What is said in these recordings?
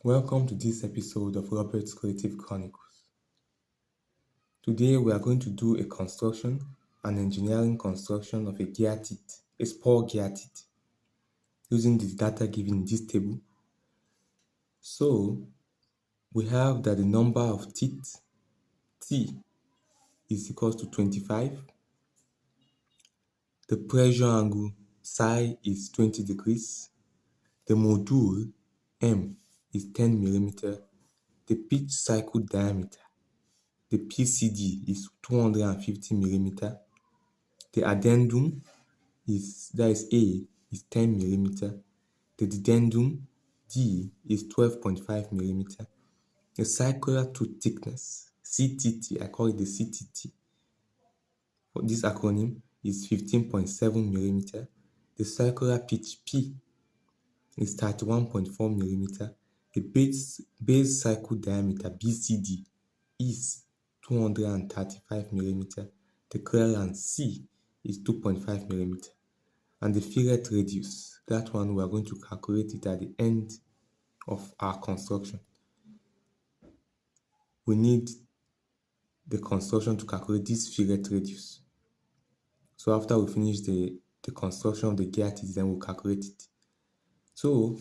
Welcome to this episode of Robert's Creative Chronicles. Today we are going to do an engineering construction of a gear teeth, a spur gear teeth, using the data given in this table. So we have that the number of teeth, T, is equal to 25. The pressure angle, psi, is 20 degrees. The module, M, is 10 millimeter. The pitch cycle diameter, the PCD, is 250 millimeter. The addendum is 10 millimeter. The dedendum D is 12.5 millimeter. The circular tooth thickness CTT, I call it the CTT. For this acronym is 15.7 millimeter. The circular pitch P is 31.4 millimeter. The base cycle diameter BCD is 235 millimeter. The clearance C is 2.5 millimeter. And the fillet radius, that one we are going to calculate it at the end of our construction. We need the construction to calculate this fillet radius. So after we finish the construction of the gear teeth, then we'll calculate it. So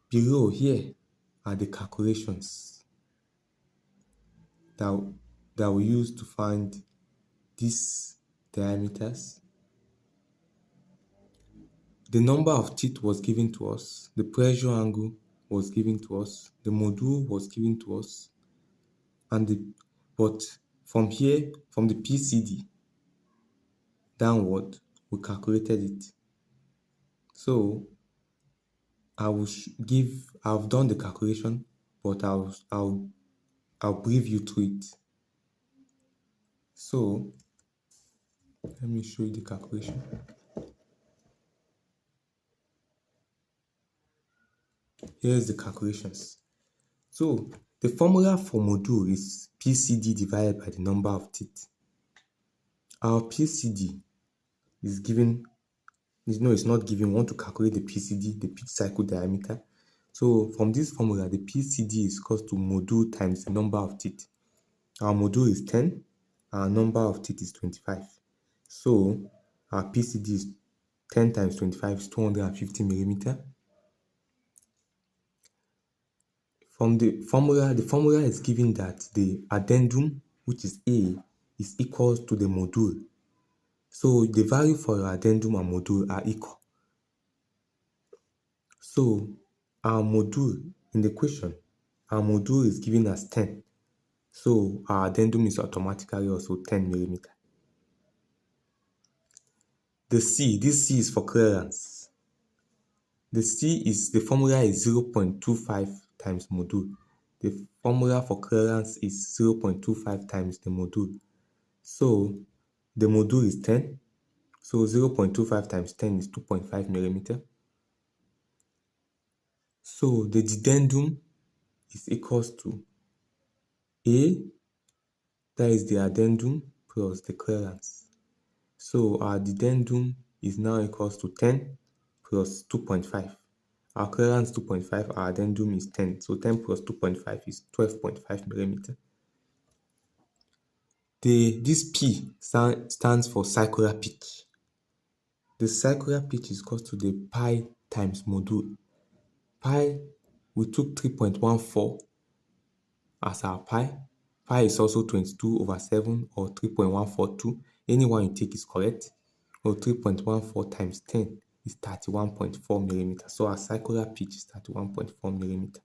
below here are the calculations that we use to find these diameters. The number of teeth was given to us, the pressure angle was given to us, the module was given to us, but from here, from the PCD downward, we calculated it. So I've done the calculation, but I'll brief you through it. So let me show you the calculation. Here's the calculations. So the formula for module is PCD divided by the number of teeth. Our PCD is given, no, it's not given. We want to calculate the PCD, the pitch cycle diameter. So from this formula, the PCD is equal to module times the number of teeth. Our module is 10, our number of teeth is 25. So our PCD is 10 times 25 is 250 millimeter. From the formula is given that the addendum, which is A, is equal to the module. So the value for your addendum and module are equal. So our module, in the question, our module is given as 10. So our addendum is automatically also 10 millimeter. This C is for clearance. The formula is 0.25 times module. The formula for clearance is 0.25 times the module. So the module is 10. So 0.25 times 10 is 2.5 millimeter. So the dedendum is equals to A, that is the addendum, plus the clearance. So our dedendum is now equals to 10 plus 2.5. Our clearance 2.5, our addendum is 10. So 10 plus 2.5 is 12.5 millimeter. This P stands for circular pitch. The circular pitch is equal to the pi times module. Pi, we took 3.14 as our pi. Pi is also 22 over 7 or 3.142. Any one you take is correct. Or 3.14 times 10 is 31.4 millimeter. So our circular pitch is 31.4 millimeter.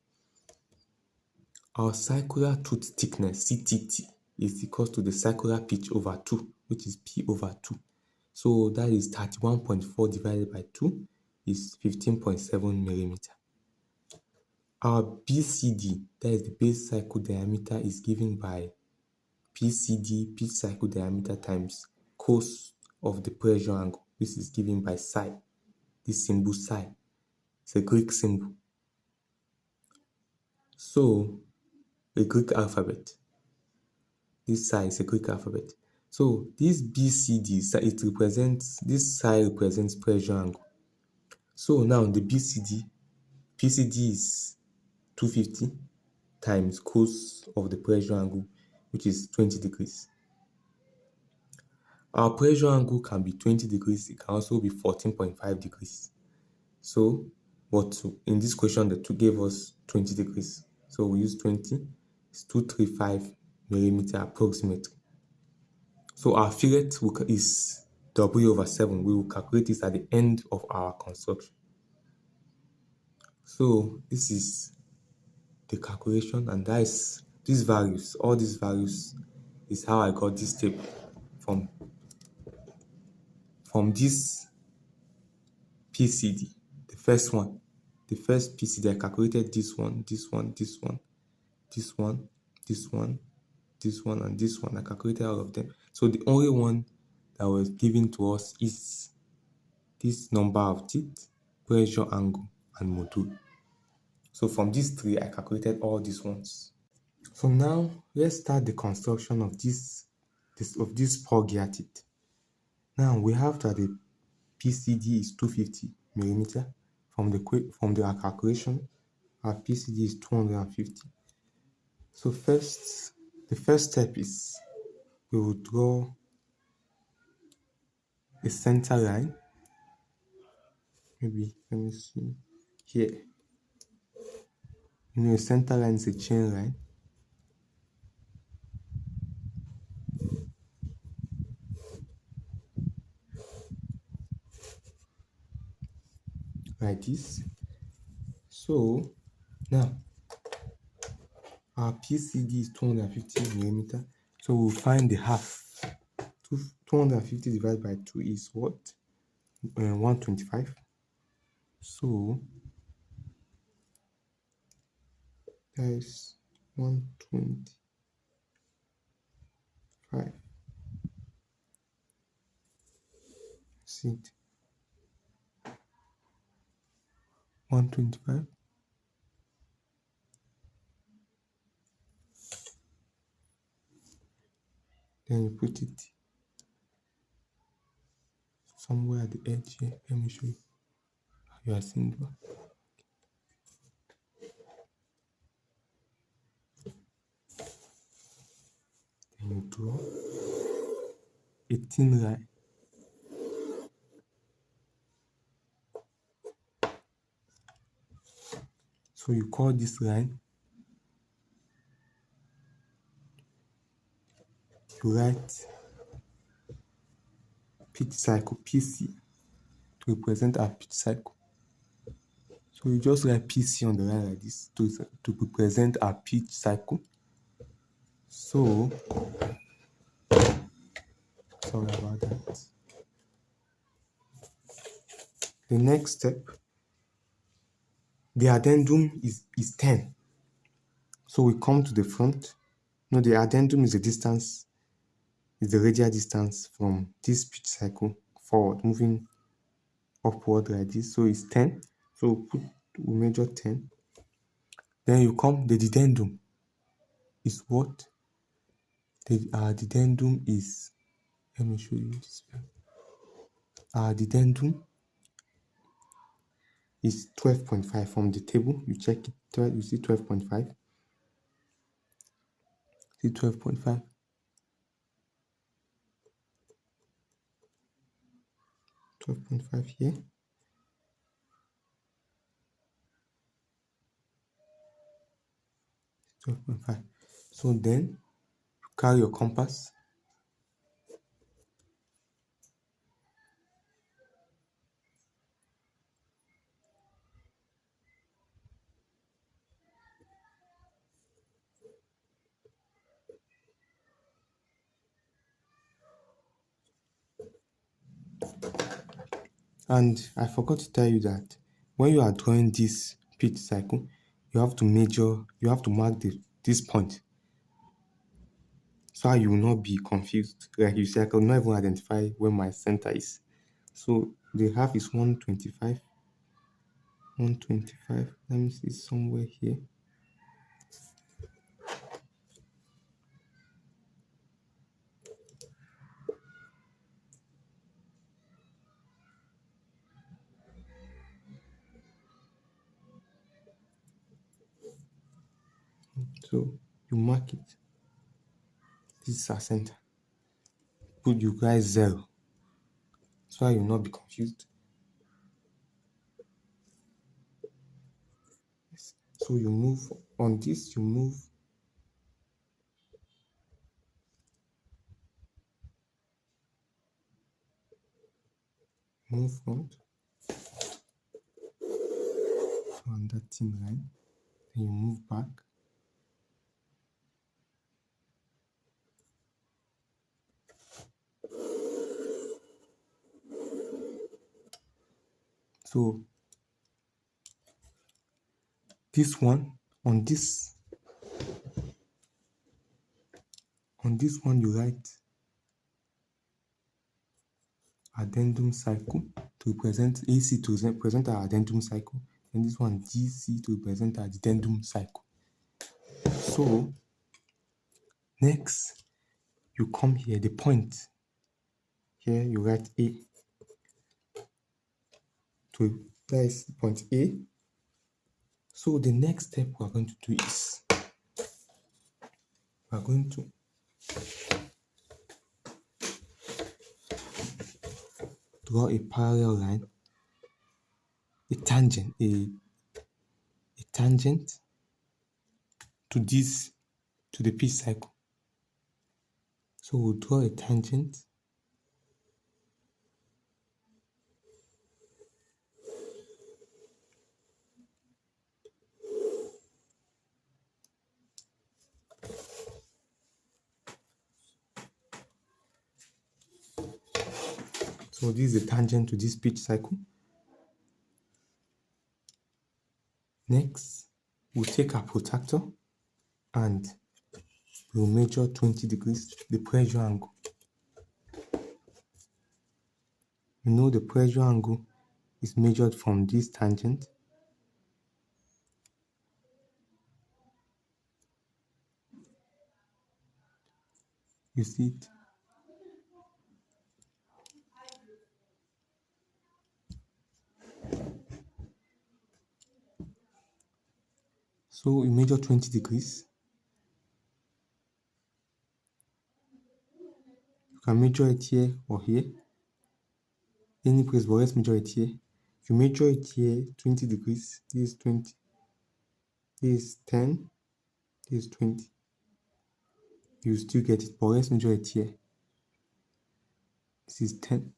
Our circular tooth thickness, CTT, is equal to the circular pitch over 2, which is P over 2. So that is 31.4 divided by 2 is 15.7 millimeter. Our BCD, that is the base cycle diameter, is given by PCD, pitch cycle diameter, times cos of the pressure angle. This is given by psi. This symbol psi. It's a Greek symbol. So a Greek alphabet. This psi is a Greek alphabet. So this BCD, this psi represents pressure angle. So now the PCD is 250 times cos of the pressure angle, which is 20 degrees. Our pressure angle can be 20 degrees, it can also be 14.5 degrees. So, but in this question, the two gave us 20 degrees. So we use 20, it's 235 millimeter approximately. So our fillet is W/7. We will calculate this at the end of our construction. So this is the calculation, and that is these values, all these values is how I got this table from this PCD. The first one, the first PCD, I calculated this one, this one, this one, this one, this one, this one, and this one. I calculated all of them. So the only one that was given to us is this number of teeth, pressure angle, and module. So from these three, I calculated all these ones. So now let's start the construction of this spur gear teeth. Now we have that the PCD is 250 millimeter. From the calculation, our PCD is 250. So the first step is we will draw a center line. Maybe let me see here. A center line is a chain line. Like this. So now our PCD is 250 millimeter. So we'll find the half. 250 divided by 2 is what? 125. So that is 125. See it. 125. Then you put it somewhere at the edge here. Let me show you. You are seeing it. Then you draw a thin line. So you call this line, you write pitch cycle PC to represent our pitch cycle. So you just write PC on the line like this to represent our pitch cycle. So sorry about that. The next step, the addendum is 10. So we come to the front. No, the addendum is the distance, is the radial distance from this pitch cycle forward, moving upward like this. So it's 10. So we measure 10. Then you come, the dedendum is what? The dedendum is, let me show you this. Our dedendum is 12.5 from the table. You check it, you see 12.5. See 12.5. 12.5 here. 12.5. So then you carry your compass. And I forgot to tell you that when you are drawing this pitch cycle, you have to mark this point, so you will not be confused. Like you see, I could not even identify where my center is. So the half is 125. 125. Let me see, somewhere here. So you mark it. This is our center. Put you guys 0 so you will not be confused. Yes. So you move on this, you move front on that thin line, then you move back. So this one on this one you write addendum cycle to represent AC to represent our addendum cycle, and this one DC to represent our addendum cycle. So next you come here, the point here you write A to that is point A. So the next step we are going to do is we are going to draw a parallel line, a tangent to the pitch cycle. So we'll draw a tangent so this is a tangent to this pitch cycle. Next, we'll take our protractor and we'll measure 20 degrees the pressure angle. You know the pressure angle is measured from this tangent. You see it? So you measure 20 degrees. You can measure it here or here. Any place, but let's measure it here. If you measure it here, 20 degrees, this is 20. This is 10. This is 20. You still get it, but let's measure it here. This is 10.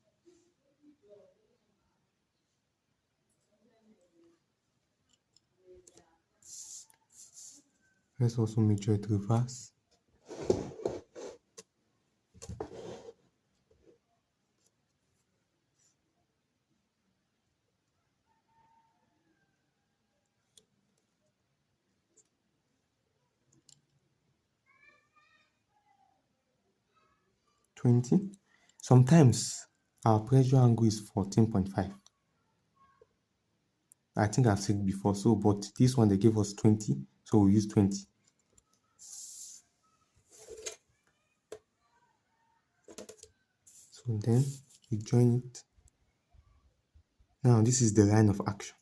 Let's also measure it reverse. Sometimes our pressure angle is 14.5. I think I've said before, so but this one they gave us 20, so we'll use 20. So then we join it. Now this is the line of action.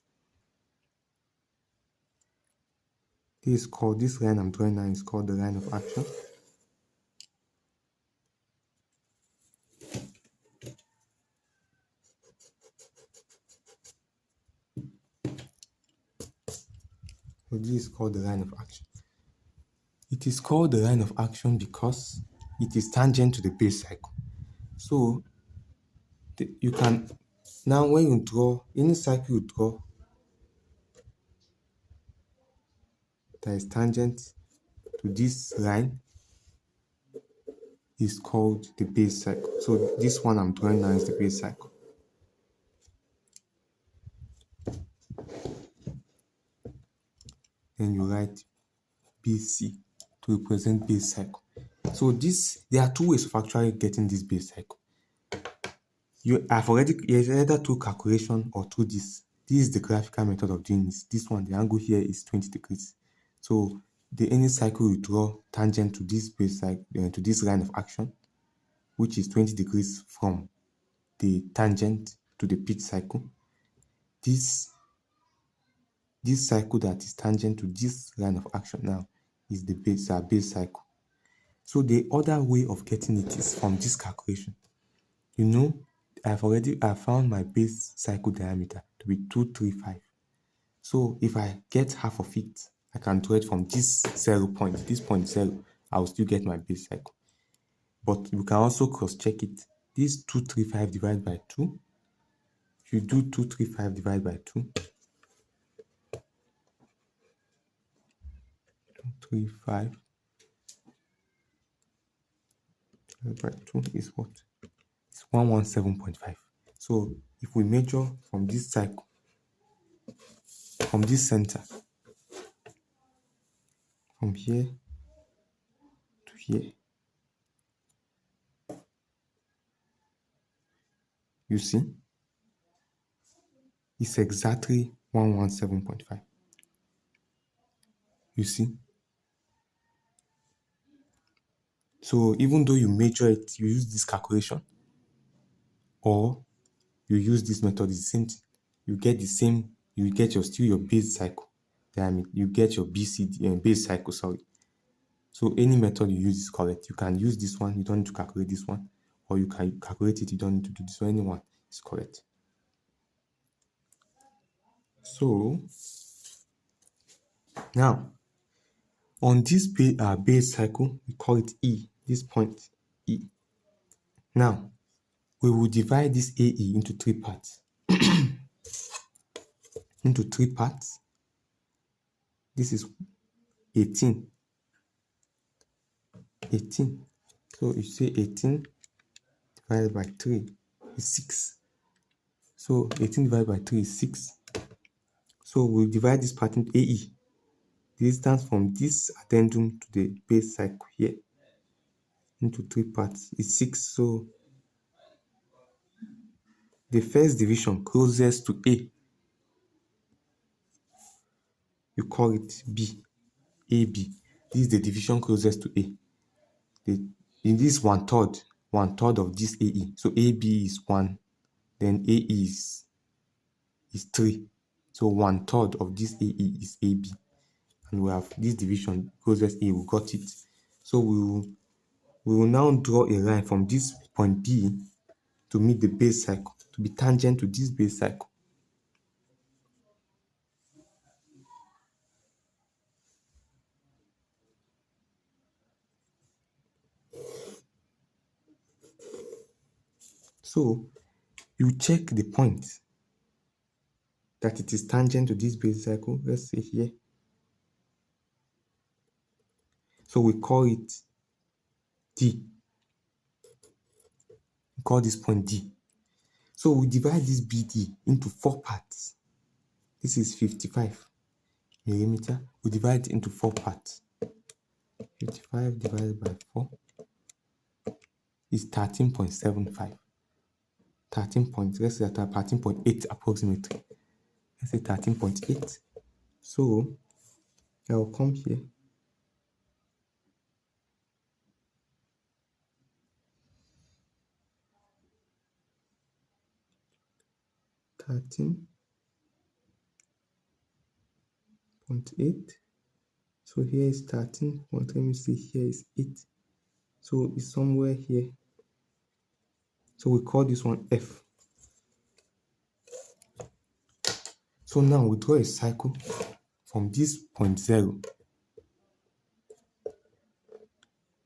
This line I'm drawing now is called the line of action. So this is called the line of action. It is called the line of action because it is tangent to the base cycle. So you can now when you draw any cycle you draw that is tangent to this line is called the base cycle. So this one I'm drawing now is the base cycle. Then you write BC to represent base cycle. So there are two ways of actually getting this base cycle. I've already either through calculation or through this. This is the graphical method of doing this. This one, the angle here is 20 degrees. So any cycle you draw tangent to this base cycle, to this line of action, which is 20 degrees from the tangent to the pitch cycle. This cycle that is tangent to this line of action now is the base cycle. So the other way of getting it is from this calculation. You know, I found my base cycle diameter to be 235. So if I get half of it, I can draw it from this 0 point, this point 0, I will still get my base cycle. But you can also cross-check it. This 235 divided by 2, if you do 235 divided by 2, 235 divided by 2 is what? It's 117.5. So if we measure from this cycle, from this center, from here to here, you see, it's exactly 117.5. You see? So even though you measure it, you use this calculation, or you use this method, it's the same thing. You get the same, you get still your base cycle diameter, you get your base cycle, sorry. So any method you use is correct. You can use this one, you don't need to calculate this one, or you can calculate it, you don't need to do this. So anyone is correct. So now on this base cycle, we call it E, this point E. Now we will divide this AE into three parts. This is 18. So you say 18 divided by 3 is 6. So 18 divided by 3 is 6. So we'll divide this part into AE. The distance from this addendum to the base cycle here into three parts is 6. So the first division closest to A, you call it B, AB. This is the division closest to A. In this 1/3 of this AE. So AB is 1, then AE is 3. So 1/3 of this AE is AB. And we have this division closest A, we got it. So we will now draw a line from this point B to meet the base cycle, to be tangent to this base cycle. So you check the point that it is tangent to this base cycle. Let's say here. So we call it D. We call this point D. So we divide this BD into 4 parts. This is 55 millimeter. We divide it into 4 parts. 55 divided by 4 is 13.75. Let's say 13.8 approximately. Let's say 13.8. So I will come here. 13.8. So here is 13. Let me see, here is 8. So it's somewhere here. So we call this one F. So now we draw a cycle from this point 0.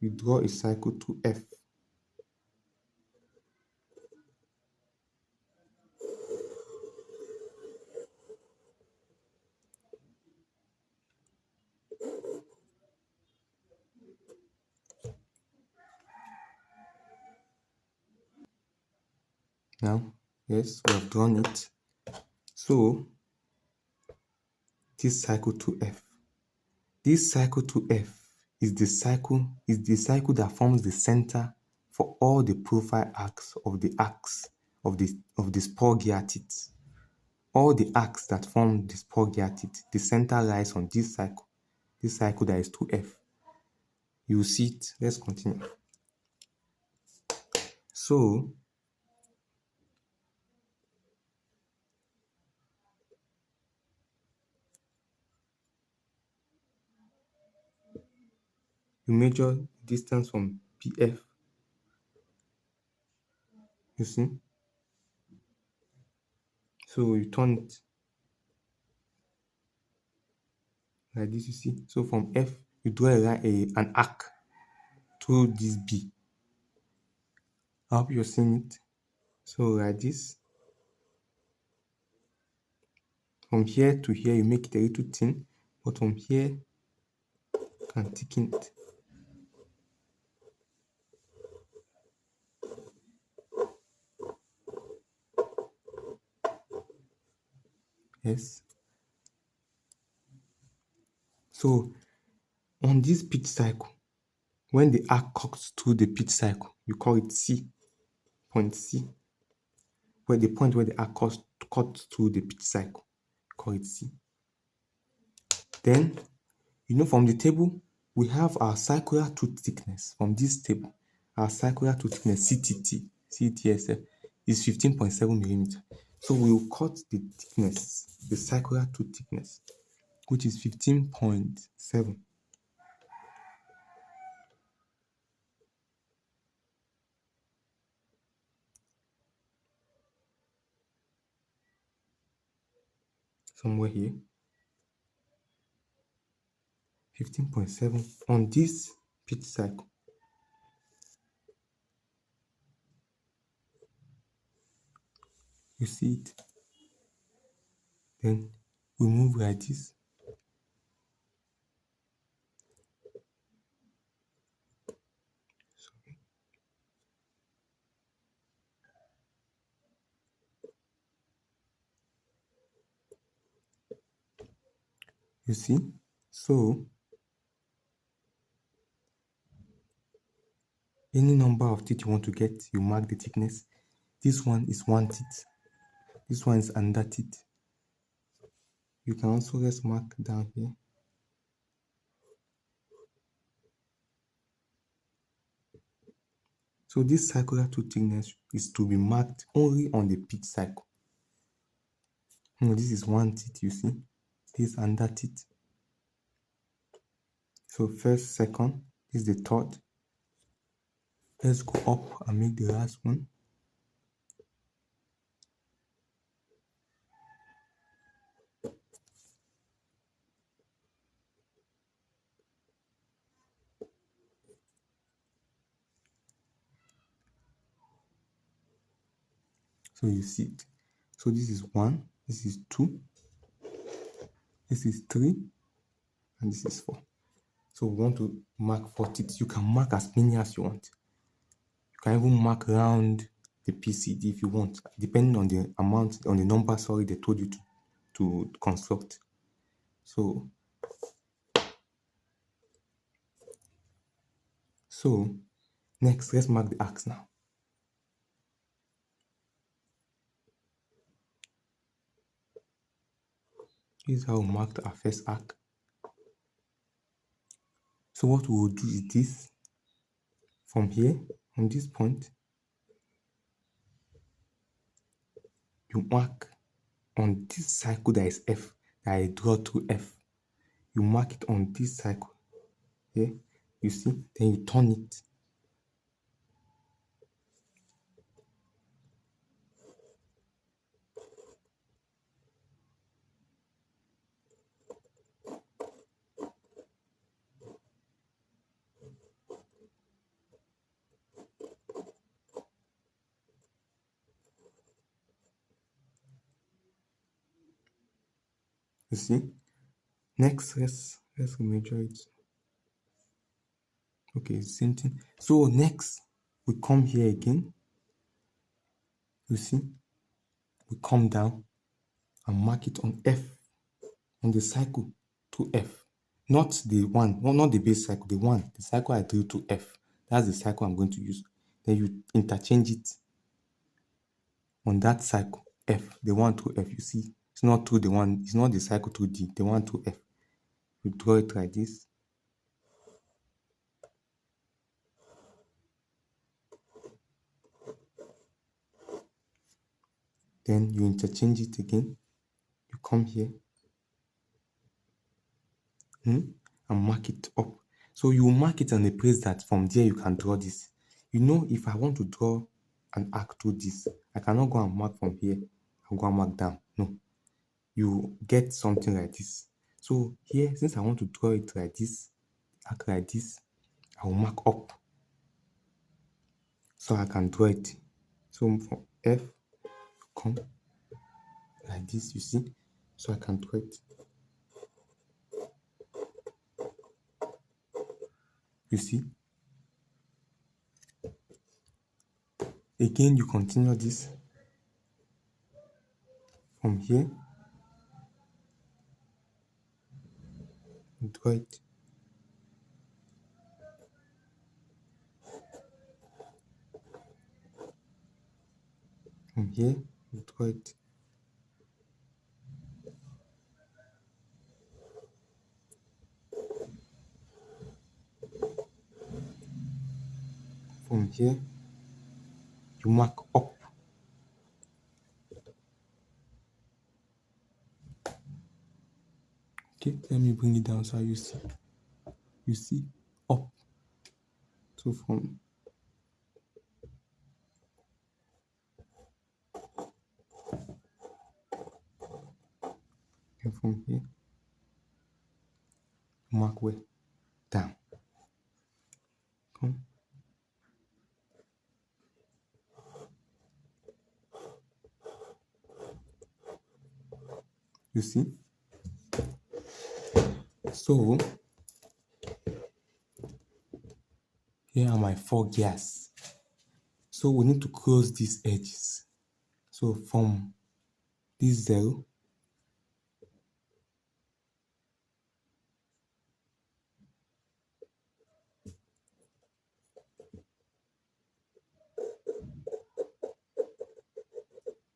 We draw a cycle to F. Now, yes, we have drawn it. So this cycle to F. This cycle to F is the cycle that forms the center for all the profile arcs of the spur gear teeth. All the arcs that form the spur gear teeth, the center lies on this cycle that is 2F. You see it. Let's continue. So You measure distance from PF, you see. So you turn it like this, you see. So from F, you draw an arc through this B. I hope you're seeing it. So like this. From here to here, you make it a little thin, but from here, you can thicken it. Yes. So on this pitch cycle, when the arc cuts through the pitch cycle, you call it C, point C. Where the point where the arc cuts through the pitch cycle, call it C. Then, from the table, we have our circular tooth thickness. From this table, our circular tooth thickness, CTSF, is 15.7 millimeter. So we will cut the thickness, the circular tooth thickness, which is 15.7. Somewhere here. 15.7 on this pitch cycle. You see it? Then we move like this. You see? So any number of teeth you want to get, you mark the thickness. This one is one teeth. This one is another teeth. You can also just mark down here. So this circular tooth thickness is to be marked only on the pitch cycle. This is one teeth, you see. This is another teeth. So first, second, this is the third. Let's go up and make the last one. So you see it. So this is 1, this is 2, this is 3, and this is 4. So we want to mark 4 teeth. You can mark as many as you want. You can even mark around the PCD if you want, depending on the amount, on the number, they told you to construct. So next, let's mark the arcs now. This is how we marked our first arc. So what we will do is this. From here, from this point, you mark on this cycle that is F, that I draw through F. You mark it on this cycle here, you see, then you turn it. You see? Next, let's measure it. Okay, same thing. So next, we come here again. You see? We come down and mark it on F, on the cycle to F. Not the one, not the base cycle, the cycle I drew to F. That's the cycle I'm going to use. Then you interchange it on that cycle F, the one to F. You see, it's not through the one, it's not the cycle to D, the one to F. You draw it like this. Then you interchange it again. You come here and mark it up. So you mark it on a place that from there you can draw this. You know, if I want to draw an arc through this, I cannot go and mark from here and go and mark down. No, you get something like this. So here, since I want to draw it like this, arc like this, I will mark up so I can draw it. So from F, come like this, you see, so I can draw it. You see? Again, you continue this from here, draw it. From here, draw it. From here, you mark up. Okay, let me bring it down so you see. You see, up. So from and from here, mark where? Down. Come. You see? So here are my 4 gears. So we need to close these edges. So from this 0,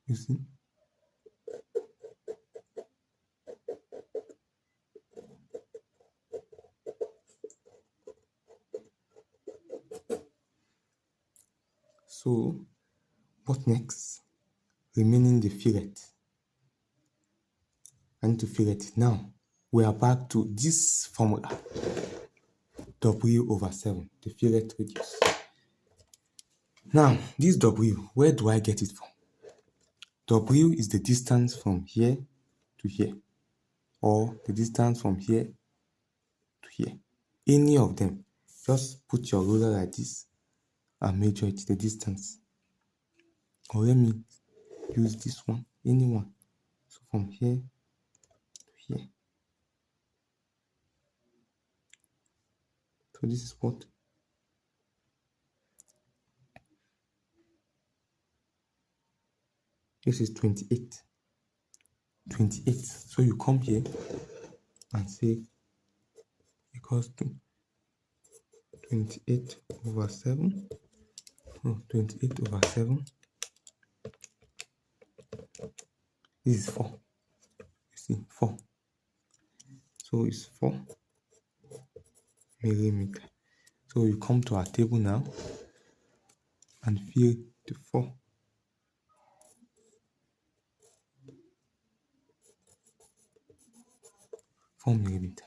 you see? So what next? Remaining the fillet. I need to fillet it. Now we are back to this formula. W/7, the fillet radius. Now, this W, where do I get it from? W is the distance from here to here, or the distance from here to here. Any of them. Just put your ruler like this and measure it, the distance. Or let me use this one, any one. So from here to here. So this is what? This is 28. 28. So you come here and say equals to 28/7. Oh, 28/7. This is 4. You see, 4. So it's 4 millimeter. So you come to our table now and fill the 4. millimeter.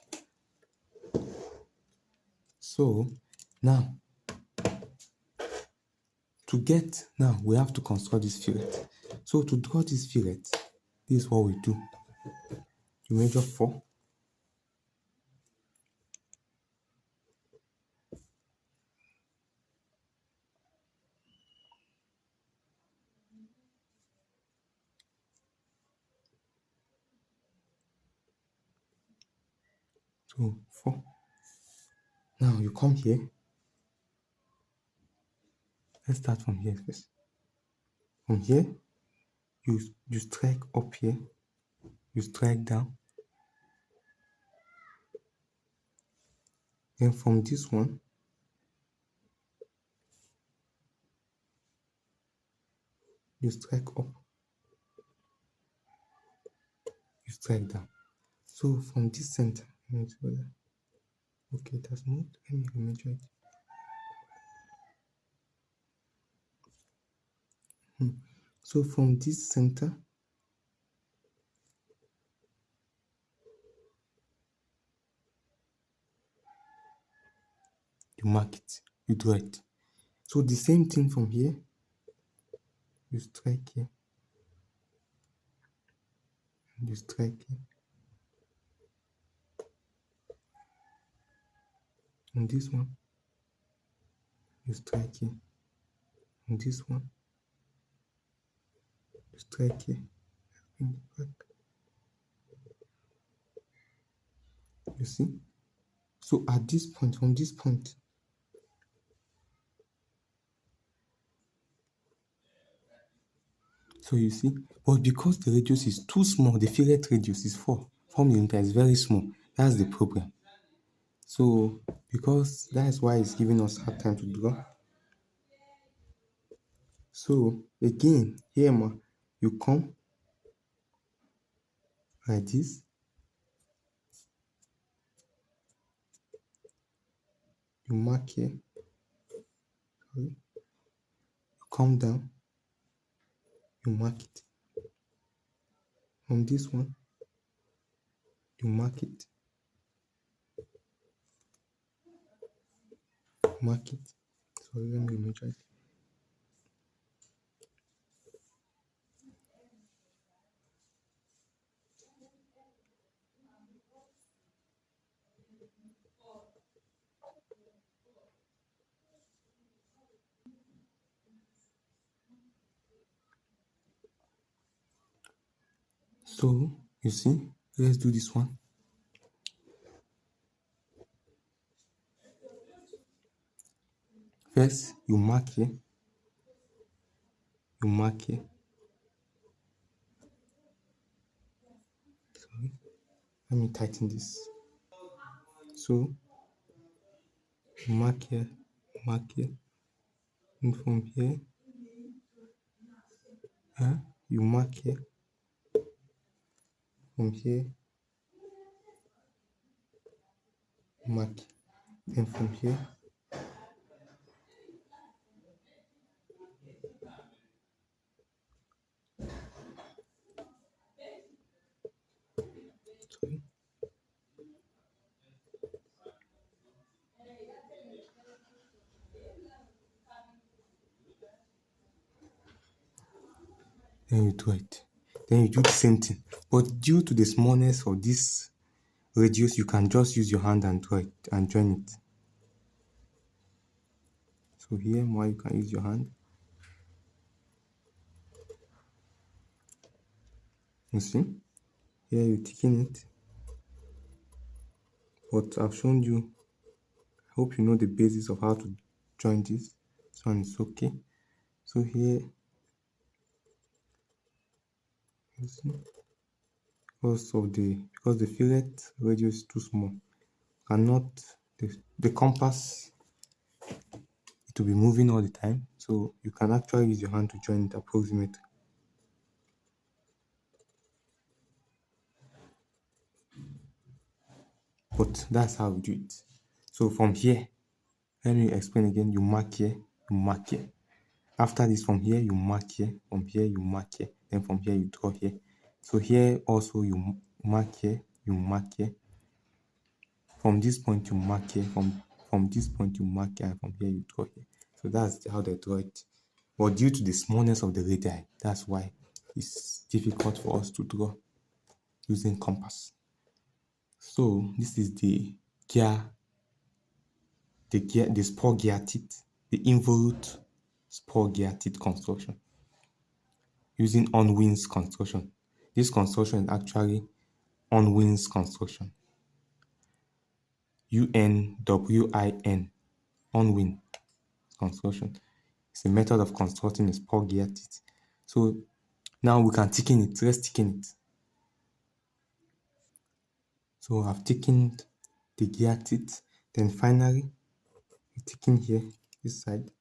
So now we have to construct this fillet. So to draw this fillet, this is what we do. You measure 4. So 4. Now you come here. Let's start from here first. From here, you strike up here. You strike down. Then from this one, you strike up. You strike down. So from this center, okay, it has moved. Let me measure it. So from this center, you mark it, you draw it. So the same thing from here, you strike here, and you strike here. And this one, you strike here. And this one, you strike here. Bring it back. You see? So at this point, from this point, so you see, but because the radius is too small, the fillet radius is 4 millimeters, is very small. That's the problem. So because that's why it's giving us hard time to draw. So again, here you come like this, you mark here, sorry, you come down, you mark it. From this one, you mark it, mark it. Sorry, let me measure it. So you see, let's do this one. First, you mark here, you mark here. Sorry, let me tighten this. So you mark here, and from here, you mark here, from here, mark, and from here, sorry, then you do it. Then you do the same thing. But due to the smallness of this radius, you can just use your hand and draw it and join it. So here, more you can use your hand. You see, here you thicken it. But I've shown you. I hope you know the basis of how to join this. This one is okay. So here, you see, because the fillet radius is too small, cannot the compass, it will be moving all the time. So you can actually use your hand to join it approximately. But that's how we do it. So from here, let me explain again. You mark here, you mark here. After this, from here, you mark here, from here, you mark here, then from here, you draw here. So here also, you mark here, you mark here. From this point, you mark here, from this point, you mark here, and from here, you draw here. So that's how they draw it. But due to the smallness of the radii, that's why it's difficult for us to draw using compass. So this is the spur gear teeth, the involute spur gear teeth construction using Unwin's construction. This construction is actually Unwin's construction. UNWIN, Unwin construction. It's a method of constructing a spur gear teeth. So now we can thicken it. Let's thicken it. So I've thickened the gear teeth. Then finally, we thicken here, this side.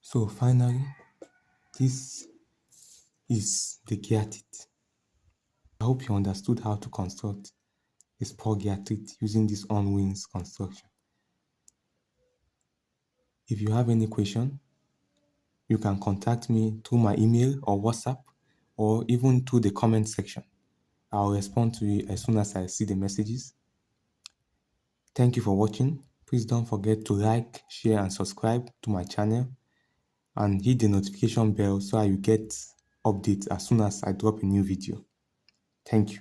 So finally, this is the gear teeth. I hope you understood how to construct a spur gear teeth using this Unwin's construction. If you have any question, you can contact me through my email or WhatsApp, or even through the comment section. I'll respond to you as soon as I see the messages. Thank you for watching. Please don't forget to like, share, and subscribe to my channel, and hit the notification bell so you get updates as soon as I drop a new video. Thank you.